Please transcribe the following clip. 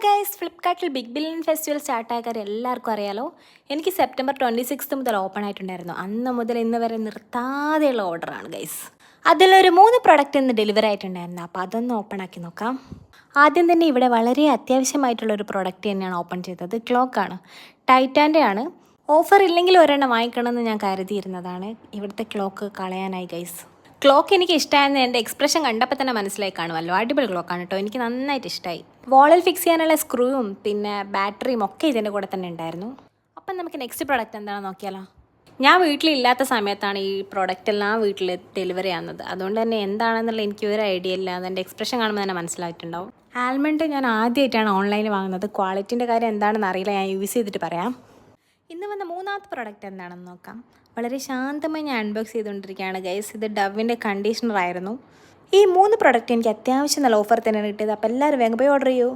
Guys, ഫ്ലിപ്കാർട്ടിൽ big billion festival സ്റ്റാർട്ടായ കാര്യം എല്ലാവർക്കും അറിയാലോ. എനിക്ക് സെപ്റ്റംബർ 26 മുതൽ ഓപ്പൺ ആയിട്ടുണ്ടായിരുന്നു. അന്ന് മുതൽ ഇന്ന് വരെ നിർത്താതെയുള്ള ഓർഡറാണ് ഗൈസ്. അതിലൊരു 3 പ്രൊഡക്റ്റ് ഇന്ന് ഡെലിവറി ആയിട്ടുണ്ടായിരുന്നു. അപ്പോൾ അതൊന്ന് ഓപ്പൺ ആക്കി നോക്കാം. ആദ്യം തന്നെ ഇവിടെ വളരെ അത്യാവശ്യമായിട്ടുള്ളൊരു പ്രൊഡക്റ്റ് തന്നെയാണ് ഓപ്പൺ ചെയ്തത്. ക്ലോക്കാണ്, ടൈറ്റാൻ്റെ ആണ്. ഓഫർ ഇല്ലെങ്കിൽ ഒരെണ്ണം വാങ്ങിക്കണമെന്ന് ഞാൻ കരുതിയിരുന്നതാണ്. ഇവിടുത്തെ ക്ലോക്ക് കളയാനായി ഗൈസ്. ക്ലോക്ക് എനിക്ക് ഇഷ്ടമായെന്ന് എൻ്റെ എക്സ്പ്രഷൻ കണ്ടപ്പോൾ തന്നെ മനസ്സിലായി കാണുമല്ലോ. അടിപൊളി ക്ലോക്കാണ് കേട്ടോ, എനിക്ക് നന്നായിട്ട് ഇഷ്ടമായി. വാളിൽ ഫിക്സ് ചെയ്യാനുള്ള സ്ക്രൂവും പിന്നെ ബാറ്ററിയും ഒക്കെ ഇതിൻ്റെ കൂടെ തന്നെ ഉണ്ടായിരുന്നു. അപ്പം നമുക്ക് നെക്സ്റ്റ് പ്രോഡക്റ്റ് എന്താണെന്ന് നോക്കിയാലോ. ഞാൻ വീട്ടിലില്ലാത്ത സമയത്താണ് ഈ പ്രോഡക്റ്റ് എല്ലാം വീട്ടിൽ ഡെലിവറി ആവുന്നത്. അതുകൊണ്ട് തന്നെ എന്താണെന്നുള്ള എനിക്ക് ഒരു ഐഡിയ ഇല്ല. അതെൻ്റെ എക്സ്പ്രഷൻ കാണുമ്പോൾ തന്നെ മനസ്സിലായിട്ടുണ്ടാവും. ആൽമണ്ട് ഞാൻ ആദ്യമായിട്ടാണ് ഓൺലൈനിൽ വാങ്ങുന്നത്. ക്വാളിറ്റീൻ്റെ കാര്യം എന്താണെന്ന് അറിയില്ല, ഞാൻ യൂസ് ചെയ്തിട്ട് പറയാം. ഇന്ന് വന്ന മൂന്നാമത്തെ പ്രൊഡക്റ്റ് എന്താണെന്ന് നോക്കാം. വളരെ ശാന്തമായി ഞാൻ അൺബോക്സ് ചെയ്തുകൊണ്ടിരിക്കുകയാണ് ഗൈസ്. ഇത് ഡവിൻ്റെ കണ്ടീഷണർ ആയിരുന്നു. ഈ 3 പ്രൊഡക്റ്റ് എനിക്ക് അത്യാവശ്യം നല്ല ഓഫർ തന്നെയാണ് കിട്ടിയത്. അപ്പോൾ എല്ലാവരും വേഗം പോയി ഓർഡർ ചെയ്യൂ.